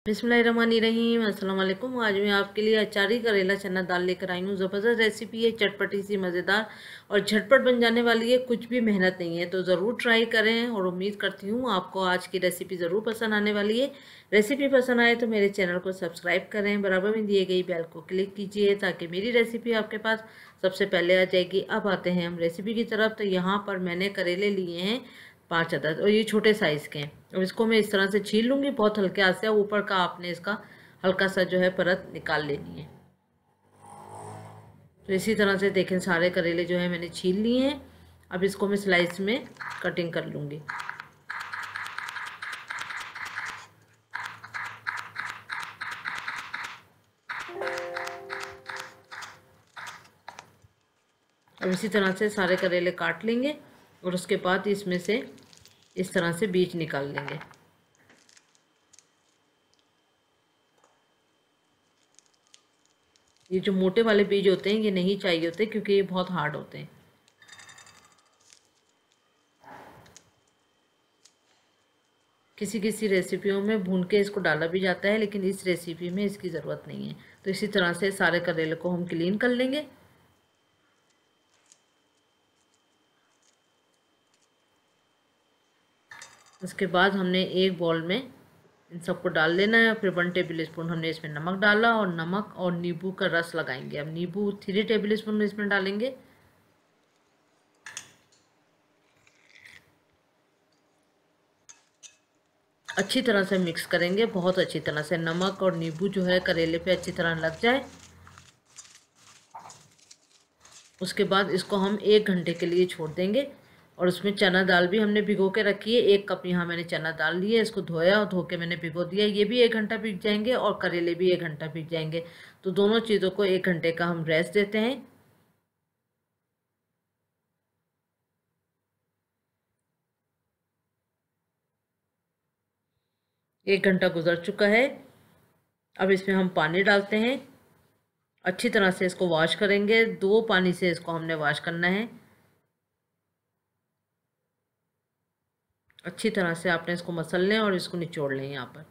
बिस्मिल्लाहिर्रहमानिर्रहीम। अस्सलाम वालेकुम। आज मैं आपके लिए अचारी करेला चना दाल लेकर आई हूँ। ज़बरदस्त रेसिपी है, चटपटी सी, मज़ेदार और झटपट बन जाने वाली है। कुछ भी मेहनत नहीं है, तो ज़रूर ट्राई करें और उम्मीद करती हूँ आपको आज की रेसिपी ज़रूर पसंद आने वाली है। रेसिपी पसंद आए तो मेरे चैनल को सब्सक्राइब करें, बराबर में दिए गई बेल को क्लिक कीजिए ताकि मेरी रेसिपी आपके पास सबसे पहले आ जाएगी। अब आते हैं हम रेसिपी की तरफ। तो यहाँ पर मैंने करेले लिए हैं 5 अदद और ये छोटे साइज़ के हैं। अब इसको मैं इस तरह से छील लूँगी बहुत हल्के हाथ से। ऊपर का आपने इसका हल्का सा जो है परत निकाल लेनी है। तो इसी तरह से देखें सारे करेले जो है मैंने छील लिए हैं। अब इसको मैं स्लाइस में कटिंग कर लूँगी। अब इसी तरह से सारे करेले काट लेंगे और उसके बाद इसमें से इस तरह से बीज निकाल लेंगे। ये जो मोटे वाले बीज होते हैं ये नहीं चाहिए होते क्योंकि ये बहुत हार्ड होते हैं। किसी किसी रेसिपियों में भून के इसको डाला भी जाता है, लेकिन इस रेसिपी में इसकी ज़रूरत नहीं है। तो इसी तरह से सारे करेले को हम क्लीन कर लेंगे। उसके बाद हमने एक बाउल में इन सबको डाल लेना है। फिर 1 टेबल स्पून हमने इसमें नमक डाला और नमक और नींबू का रस लगाएंगे। अब नींबू 3 टेबल स्पून इसमें डालेंगे। अच्छी तरह से मिक्स करेंगे, बहुत अच्छी तरह से। नमक और नींबू जो है करेले पे अच्छी तरह लग जाए। उसके बाद इसको हम 1 घंटे के लिए छोड़ देंगे। और उसमें चना दाल भी हमने भिगो के रखी है। 1 कप यहाँ मैंने चना दाल ली है, इसको धोया और धो के मैंने भिगो दिया। ये भी 1 घंटा भीग जाएंगे और करेले भी 1 घंटा भीग जाएंगे। तो दोनों चीज़ों को 1 घंटे का हम रेस्ट देते हैं। एक घंटा गुजर चुका है। अब इसमें हम पानी डालते हैं। अच्छी तरह से इसको वॉश करेंगे। 2 पानी से इसको हमने वॉश करना है। अच्छी तरह से आपने इसको मसल लें और इसको निचोड़ लें। यहाँ पर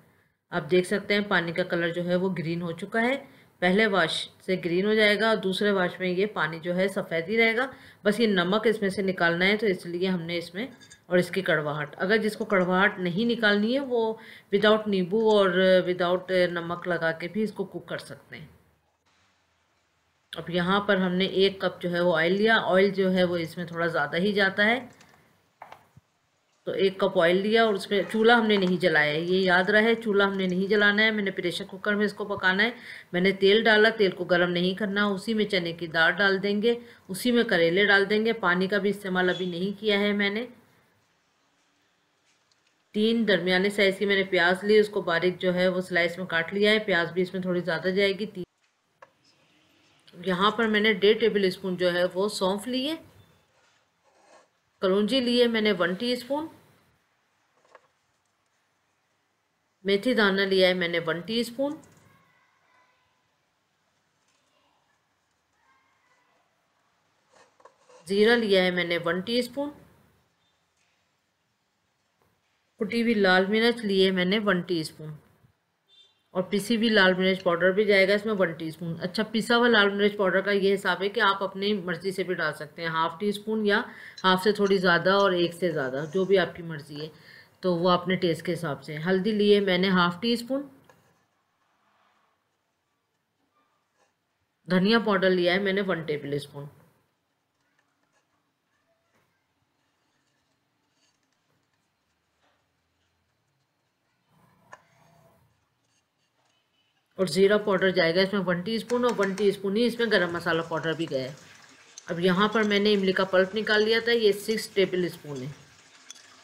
आप देख सकते हैं पानी का कलर जो है वो ग्रीन हो चुका है। पहले वॉश से ग्रीन हो जाएगा और दूसरे वॉश में ये पानी जो है सफ़ेद ही रहेगा। बस ये नमक इसमें से निकालना है, तो इसलिए हमने इसमें, और इसकी कड़वाहट, अगर जिसको कड़वाहट नहीं निकालनी है वो विदाउट नींबू और विदाउट नमक लगा के भी इसको कुक कर सकते हैं। अब यहाँ पर हमने 1 कप जो है वो ऑयल लिया। ऑयल जो है वो इसमें थोड़ा ज़्यादा ही जाता है। तो 1 कप ऑयल लिया और उसमें चूल्हा हमने नहीं जलाया है, ये याद रहे, चूल्हा हमने नहीं जलाना है। मैंने प्रेशर कुकर में इसको पकाना है। मैंने तेल डाला, तेल को गर्म नहीं करना। उसी में चने की दाल डाल देंगे, उसी में करेले डाल देंगे। पानी का भी इस्तेमाल अभी नहीं किया है मैंने। 3 दरमियाने साइज़ की मैंने प्याज ली, उसको बारीक जो है वो स्लाइस में काट लिया है। प्याज भी इसमें थोड़ी ज़्यादा जाएगी। यहाँ पर मैंने 1.5 टेबल स्पून जो है वो सौंफ लिए। कलौंजी लिए मैंने 1 टीस्पून। मेथी दाना लिया है मैंने 1 टीस्पून। जीरा लिया है मैंने 1 टीस्पून। कुटी हुई लाल मिर्च लिए मैंने 1 टीस्पून। और पिसी हुई लाल मिर्च पाउडर भी जाएगा इसमें 1 टीस्पून। अच्छा, पिसा हुआ लाल मिर्च पाउडर का ये हिसाब है कि आप अपनी मर्ज़ी से भी डाल सकते हैं, ½ टीस्पून या हाफ से थोड़ी ज़्यादा और 1 से ज़्यादा, जो भी आपकी मर्ज़ी है, तो वो अपने टेस्ट के हिसाब से। हल्दी लिए मैंने ½ टीस्पून। धनिया पाउडर लिया है मैंने 1 टेबल स्पून। और ज़ीरा पाउडर जाएगा इसमें 1 टीस्पून और 1 टीस्पून ही इसमें गरम मसाला पाउडर भी गया है। अब यहाँ पर मैंने इमली का पल्प निकाल लिया था, ये 6 टेबल स्पून है,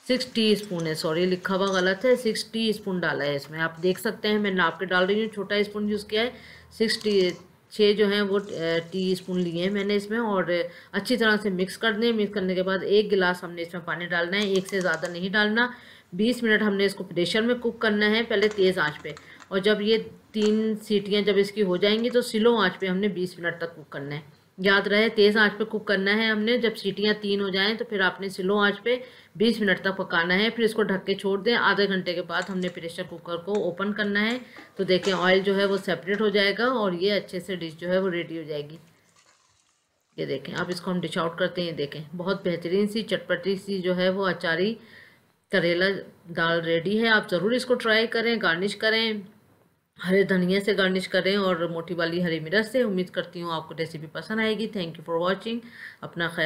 6 टीस्पून है, सॉरी लिखा हुआ गलत है, 6 टीस्पून डाला है इसमें। आप देख सकते हैं मैं नाप के डाल रही हूँ, छोटा स्पून यूज़ किया है। 6 जो हैं वो टीस्पून लिए हैं मैंने इसमें। और अच्छी तरह से मिक्स कर दें। मिक्स करने के बाद 1 गिलास हमने इसमें पानी डालना है, 1 से ज़्यादा नहीं डालना। 20 मिनट हमने इसको प्रेशर में कुक करना है, पहले तेज़ आंच पे। और जब ये 3 सीटियाँ जब इसकी हो जाएंगी तो स्लो आंच पे हमने 20 मिनट तक कुक करना है। याद रहे तेज़ आंच पे कुक करना है हमने। जब सीटियाँ 3 हो जाएं तो फिर आपने स्लो आंच पे 20 मिनट तक पकाना है। फिर इसको ढक के छोड़ दें। आधे घंटे के बाद हमने प्रेशर कुकर को ओपन करना है। तो देखें ऑयल जो है वो सेपरेट हो जाएगा और ये अच्छे से डिश जो है वो रेडी हो जाएगी। ये देखें, अब इसको हम डिश आउट करते हैं। देखें बहुत बेहतरीन सी चटपटी सी जो है वो अचारी करेला दाल रेडी है। आप ज़रूर इसको ट्राई करें। गार्निश करें, हरे धनिया से गार्निश करें और मोटी वाली हरी मिर्च से। उम्मीद करती हूँ आपको रेसिपी पसंद आएगी। Thank you for watching. अपना ख्याल